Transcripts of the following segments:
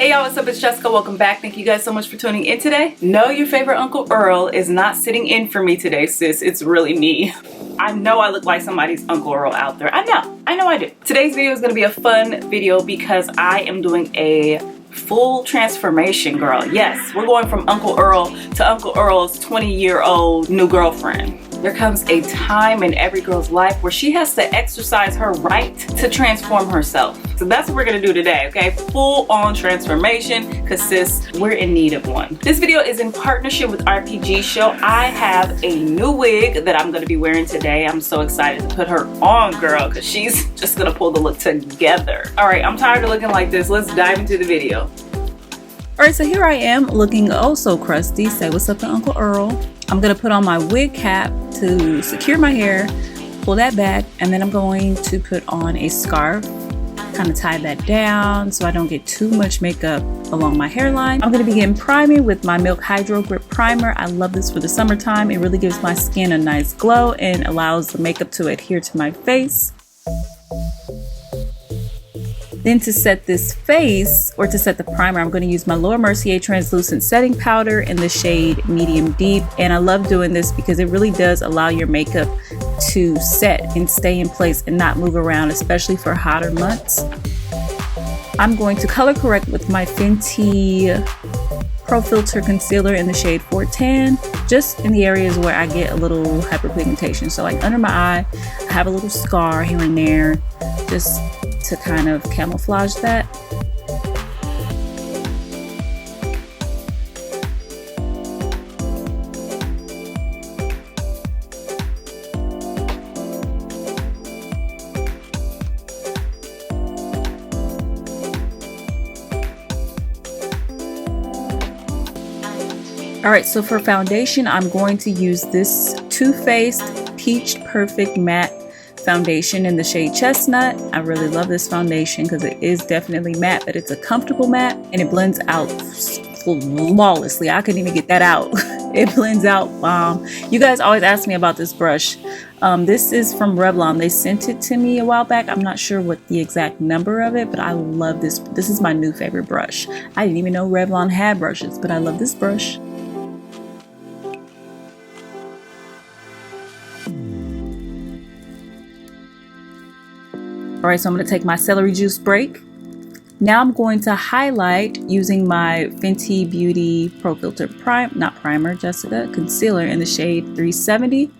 Hey y'all, what's up? It's Jessica. Welcome back. Thank you guys so much for tuning in today. No, your favorite Uncle Earl is not sitting in for me today, sis. It's really me. I know I look like somebody's Uncle Earl out there. I know I do. Today's video is going to be a fun video because I am doing a full transformation, girl. Yes, we're going from Uncle Earl to Uncle Earl's 20-year-old new girlfriend. There comes a time in every girl's life where she has to exercise her right to transform herself. So that's what we're gonna do today, okay? Full on transformation, because sis, we're in need of one. This video is in partnership with RPG Show. I have a new wig that I'm gonna be wearing today. I'm so excited to put her on, girl, because she's just gonna pull the look together. All right, I'm tired of looking like this. Let's dive into the video. All right, so here I am looking oh so crusty. Say what's up to Uncle Earl. I'm gonna put on my wig cap to secure my hair, pull that back, and then I'm going to put on a scarf, kind of tie that down so I don't get too much makeup along my hairline. I'm gonna begin priming with my Milk Hydro Grip Primer. I love this for the summertime. It really gives my skin a nice glow and allows the makeup to adhere to my face. Then to set this face, or to set the primer, I'm going to use my Laura Mercier Translucent Setting Powder in the shade Medium Deep. And I love doing this because it really does allow your makeup to set and stay in place and not move around, especially for hotter months. I'm going to color correct with my Fenty Pro Filter Concealer in the shade 410, just in the areas where I get a little hyperpigmentation. So like under my eye, I have a little scar here and there, just to kind of camouflage that. All right, so for foundation, I'm going to use this Too Faced Peach Perfect Matte foundation in the shade Chestnut. I really love this foundation because it is definitely matte, but it's a comfortable matte and it blends out flawlessly. I couldn't even get that out. It blends out bomb. You guys always ask me about this brush. This is from Revlon. They sent it to me a while back. I'm not sure what the exact number of it, but I love this. This is my new favorite brush. I didn't even know Revlon had brushes, but I love this brush. All right, so I'm going to take my celery juice break. Now I'm going to highlight using my Fenty Beauty Pro Filter Concealer in the shade 370.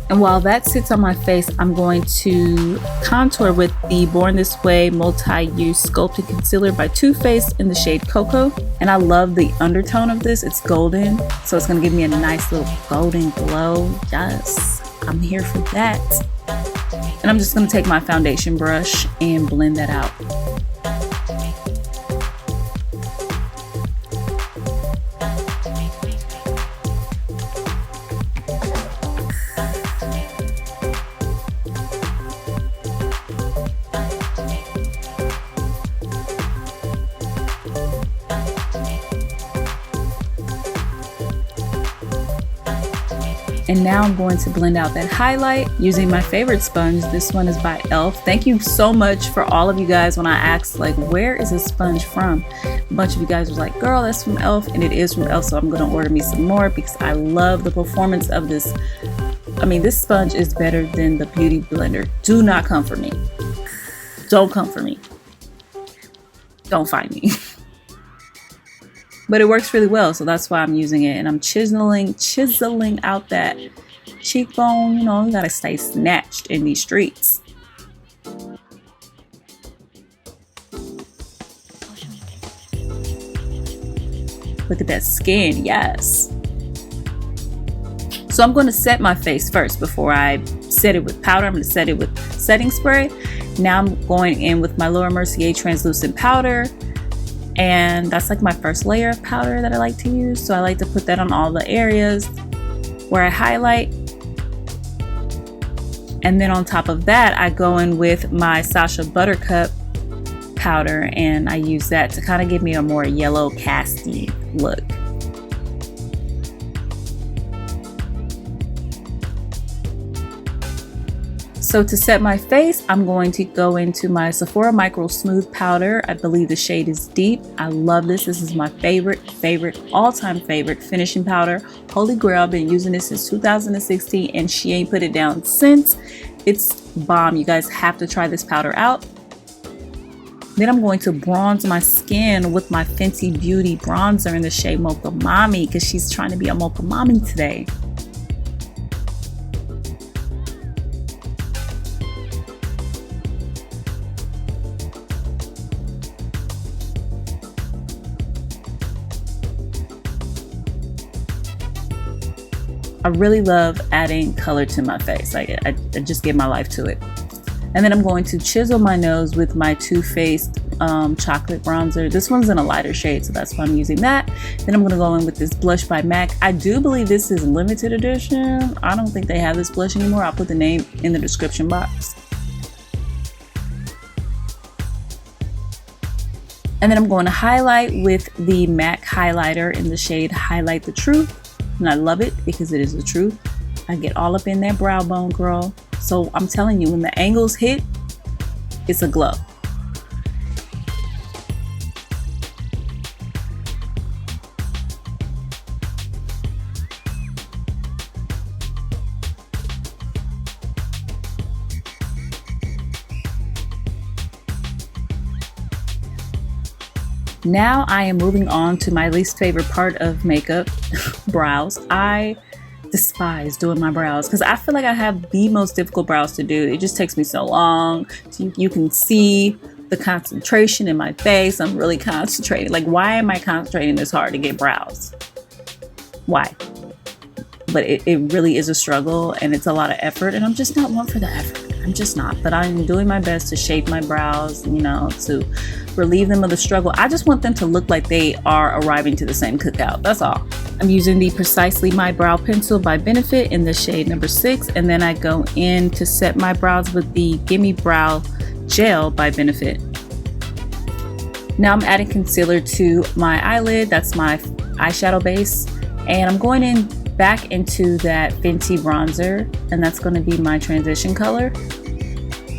And while that sits on my face, I'm going to contour with the Born This Way Multi-Use Sculpted Concealer by Too Faced in the shade Cocoa. And I love the undertone of this. It's golden, so it's gonna give me a nice little golden glow. Yes, I'm here for that. And I'm just gonna take my foundation brush and blend that out. And now I'm going to blend out that highlight using my favorite sponge. This one is by e.l.f. Thank you so much for all of you guys when I asked, like, where is this sponge from? A bunch of you guys was like, girl, that's from e.l.f. And it is from e.l.f. So I'm going to order me some more because I love the performance of this. I mean, this sponge is better than the Beauty Blender. Do not come for me. Don't come for me. Don't find me. But it works really well, so that's why I'm using it. And I'm chiseling out that cheekbone. You know, you gotta stay snatched in these streets. Look at that skin, yes. So I'm gonna set my face first before I set it with powder. I'm gonna set it with setting spray. Now I'm going in with my Laura Mercier Translucent Powder. And that's like my first layer of powder that I like to use. So I like to put that on all the areas where I highlight. And then on top of that, I go in with my SASHA Buttercup powder and I use that to kind of give me a more yellow casty look. So to set my face, I'm going to go into my Sephora Micro Smooth Powder. I believe the shade is Deep. I love this. This is my favorite, all-time favorite finishing powder. Holy grail. I've been using this since 2016 and she ain't put it down since. It's bomb. You guys have to try this powder out. Then I'm going to bronze my skin with my Fenty Beauty bronzer in the shade Mocha Mommy because she's trying to be a Mocha Mommy today. I really love adding color to my face. I just give my life to it. And then I'm going to chisel my nose with my Too Faced chocolate bronzer. This one's in a lighter shade, so that's why I'm using that. Then I'm going to go in with this blush by MAC. I do believe this is limited edition. I don't think they have this blush anymore. I'll put the name in the description box. And then I'm going to highlight with the MAC highlighter in the shade Highlight the Truth. And I love it because it is the truth. I get all up in that brow bone, girl. So I'm telling you, when the angles hit, it's a glow. Now I am moving on to my least favorite part of makeup, brows. I despise doing my brows because I feel like I have the most difficult brows to do. It just takes me so long. You can see the concentration in my face. I'm really concentrating. Like, why am I concentrating this hard to get brows? Why? But it really is a struggle and it's a lot of effort, and I'm just not one for the effort. I'm just not. But I'm doing my best to shape my brows, you know, to relieve them of the struggle. I just want them to look like they are arriving to the same cookout. That's all. I'm using the Precisely My Brow Pencil by Benefit in the shade number 6, and then I go in to set my brows with the Gimme Brow Gel by Benefit. Now I'm adding concealer to my eyelid. That's my eyeshadow base, and I'm going in back into that Fenty bronzer, and that's going to be my transition color.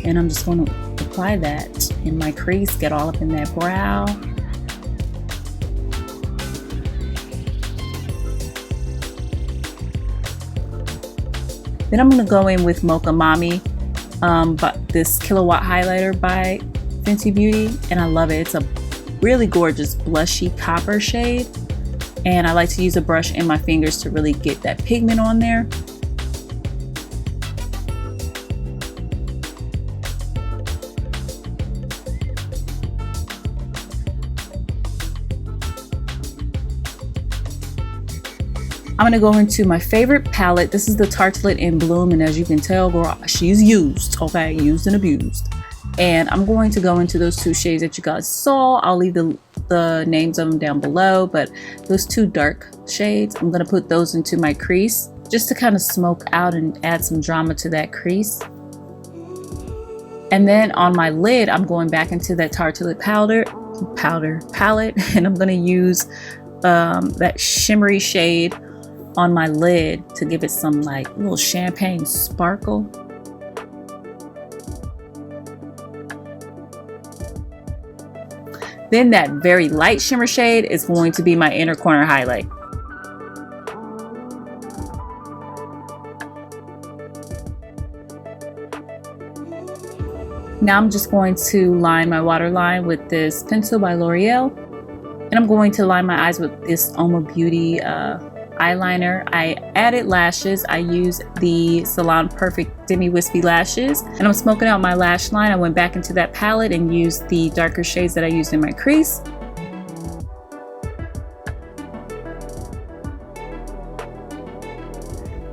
And I'm just going to apply that in my crease, get all up in that brow. Then I'm going to go in with Mocha Mommy, but this Killawatt highlighter by Fenty Beauty, and I love it. It's a really gorgeous blushy copper shade, and I like to use a brush in my fingers to really get that pigment on there. I'm gonna go into my favorite palette. This is the Tartelette in Bloom, and as you can tell, girl, she's used, okay, used and abused. And I'm going to go into those two shades that you guys saw. I'll leave the names of them down below, but those two dark shades, I'm gonna put those into my crease just to kind of smoke out and add some drama to that crease. And then on my lid, I'm going back into that Tartelette palette, and I'm gonna use that shimmery shade on my lid to give it some like little champagne sparkle. Then that very light shimmer shade is going to be my inner corner highlight. Now I'm just going to line my waterline with this pencil by L'Oreal, and I'm going to line my eyes with this UOMA Beauty eyeliner. I added lashes. I used the Salon Perfect Demi Wispy lashes, and I'm smoking out my lash line. I went back into that palette and used the darker shades that I used in my crease.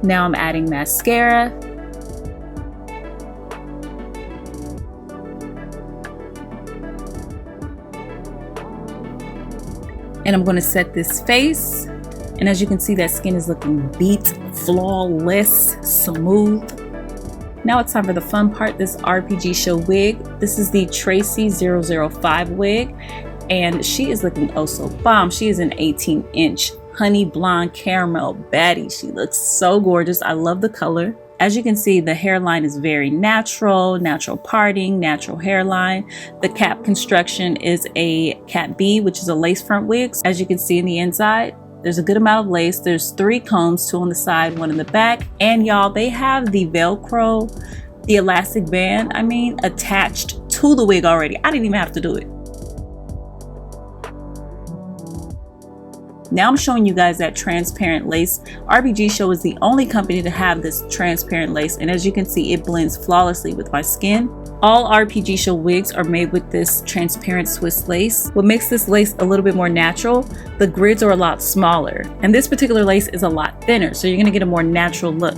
Now I'm adding mascara. And I'm going to set this face. And as you can see, that skin is looking beat, flawless, smooth. Now it's time for the fun part, this RPG show wig. This is the TRACEY 005 wig, and she is looking oh so bomb. She is an 18-inch honey blonde caramel baddie. She looks so gorgeous. I love the color. As you can see, the hairline is very natural parting, natural hairline. The cap construction is a cap B, which is a lace front wig. As you can see in the inside, there's a good amount of lace. There's 3 combs, 2 on the side, 1 in the back. And y'all, they have the Velcro, the elastic band, attached to the wig already. I didn't even have to do it. Now I'm showing you guys that transparent lace. RBG Show is the only company to have this transparent lace, and as you can see, it blends flawlessly with my skin. All RPG Show wigs are made with this transparent Swiss lace. What makes this lace a little bit more natural, the grids are a lot smaller, and this particular lace is a lot thinner, so you're gonna get a more natural look.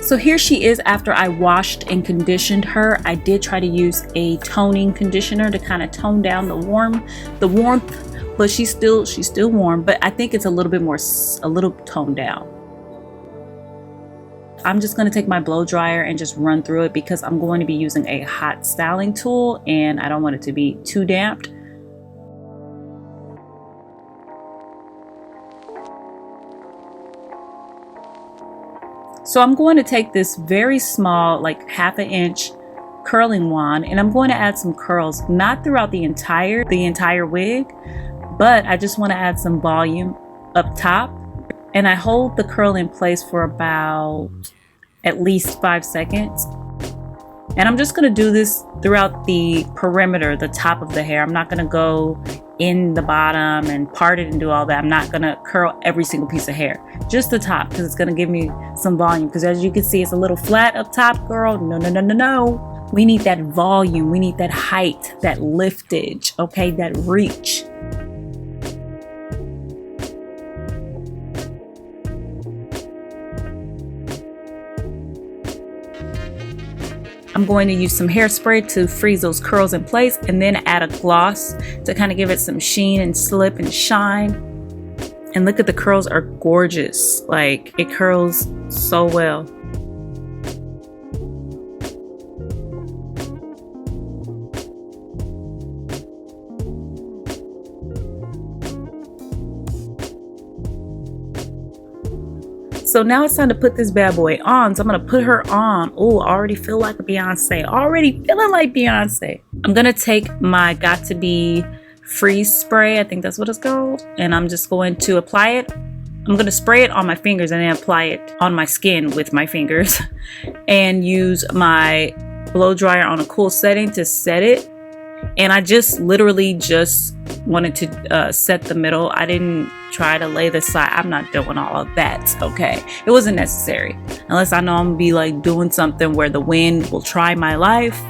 So here she is after I washed and conditioned her. I did try to use a toning conditioner to kind of tone down the warmth, but she's still warm, but I think it's a little toned down. I'm just going to take my blow dryer and just run through it because I'm going to be using a hot styling tool and I don't want it to be too damped. So I'm going to take this very small, like 1/2 inch curling wand, and I'm going to add some curls, not throughout the entire wig, but I just want to add some volume up top. And I hold the curl in place for about at least 5 seconds. And I'm just going to do this throughout the perimeter, the top of the hair. I'm not going to go in the bottom and part it and do all that. I'm not going to curl every single piece of hair, just the top, because it's going to give me some volume. Because as you can see, it's a little flat up top, girl. No. We need that volume. We need that height, that liftage, okay, that reach. I'm going to use some hairspray to freeze those curls in place and then add a gloss to kind of give it some sheen and slip and shine. And look at the curls are gorgeous. Like, it curls so well. So now it's time to put this bad boy on. So I'm gonna put her on. Oh, I already feel like a Beyonce. Already feeling like Beyonce. I'm gonna take my Got To Be freeze spray. I think that's what it's called. And I'm just going to apply it. I'm gonna spray it on my fingers and then apply it on my skin with my fingers. And use my blow dryer on a cool setting to set it. And I just literally just wanted to set the middle. I didn't try to lay the side. I'm not doing all of that, okay? It wasn't necessary. Unless I know I'm gonna be like doing something where the wind will try my life,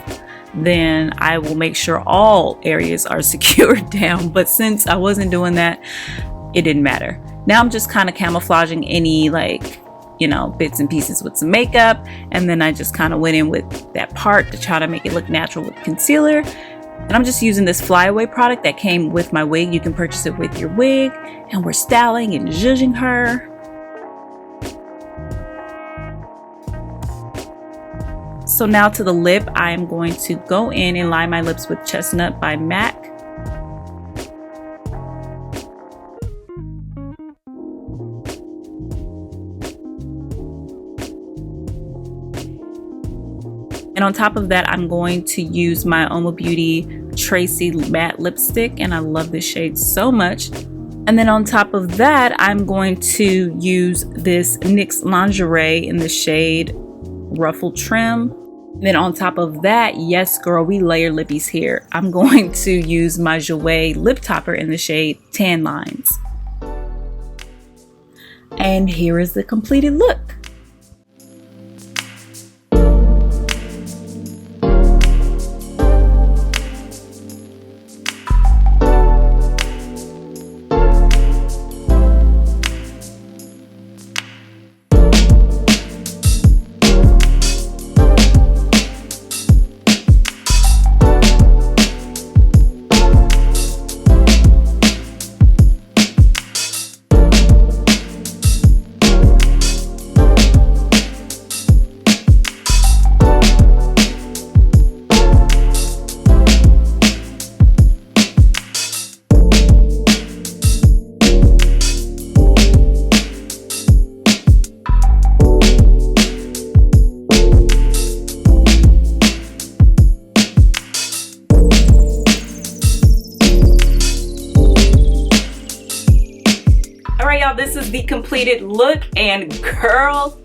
then I will make sure all areas are secured down. But since I wasn't doing that, it didn't matter. Now I'm just kind of camouflaging any, like, you know, bits and pieces with some makeup. And then I just kind of went in with that part to try to make it look natural with concealer. And I'm just using this flyaway product that came with my wig. You can purchase it with your wig. And we're styling and zhuzhing her. So now to the lip, I am going to go in and line my lips with Chestnut by MAC. And on top of that, I'm going to use my UOMA Beauty TRACEY matte lipstick, and I love this shade so much. And then on top of that, I'm going to use this NYX lingerie in the shade Ruffle Trim. And then on top of that, yes girl, we layer lippies here. I'm going to use my Jouer lip topper in the shade Tan Lines. And here is the completed look. completed look, and girl,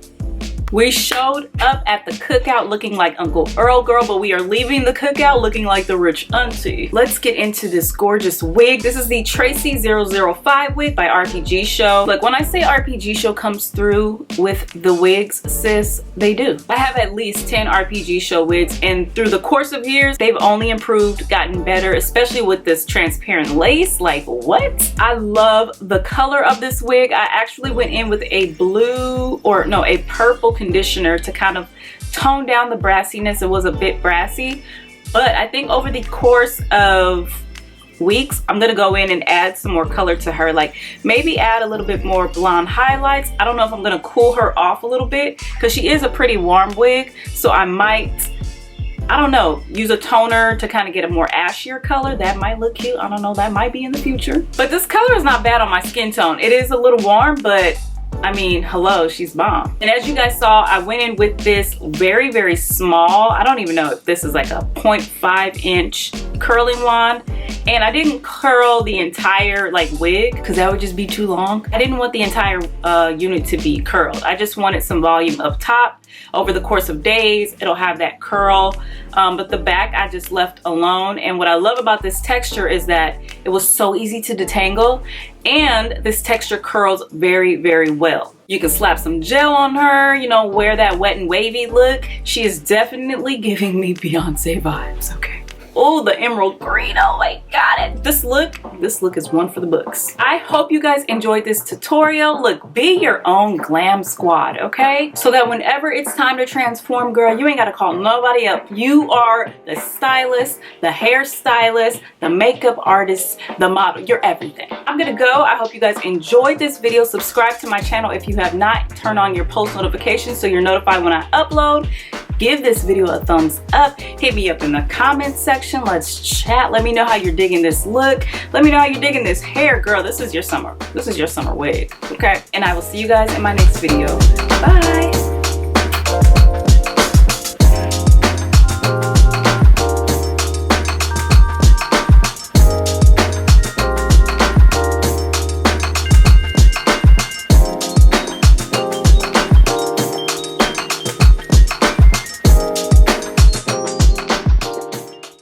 we showed up at the cookout looking like Uncle Earl, girl, but we are leaving the cookout looking like the rich auntie. Let's get into this gorgeous wig. This is the TRACEY 005 wig by RPG Show. Like, when I say RPG Show comes through with the wigs, sis, they do. I have at least 10 RPG Show wigs, and through the course of years, they've only improved, gotten better, especially with this transparent lace. Like, what? I love the color of this wig. I actually went in with a blue, or no, a purple conditioner to kind of tone down the brassiness. It was a bit brassy, but I think over the course of weeks, I'm gonna go in and add some more color to her, like maybe add a little bit more blonde highlights. I don't know if I'm gonna cool her off a little bit because she is a pretty warm wig, so I might, I don't know, use a toner to kind of get a more ashier color. That might look cute. I don't know, that might be in the future. But this color is not bad on my skin tone. It is a little warm, but I mean, hello, she's bomb. And as you guys saw, I went in with this very, very small, I don't even know if this is like a 0.5 inch curling wand. And I didn't curl the entire like wig because that would just be too long. I didn't want the entire unit to be curled. I just wanted some volume up top. Over the course of days, it'll have that curl, but the back I just left alone. And what I love about this texture is that it was so easy to detangle, and this texture curls very, very well. You can slap some gel on her, you know, wear that wet and wavy look. She is definitely giving me Beyonce vibes, okay? Oh, the emerald green, oh my god, this look is one for the books. I hope you guys enjoyed this tutorial. Look, be your own glam squad, okay? So that whenever it's time to transform, girl, you ain't gotta call nobody up. You are the stylist, the hairstylist, the makeup artist, the model, you're everything. I'm gonna go. I hope you guys enjoyed this video. Subscribe to my channel if you have not. Turn on your post notifications so you're notified when I upload. Give this video a thumbs up. Hit me up in the comments section. Let's chat. Let me know how you're digging this look. Let me know how you're digging this hair, girl. This is your summer. This is your summer wig, okay? And I will see you guys in my next video. Bye.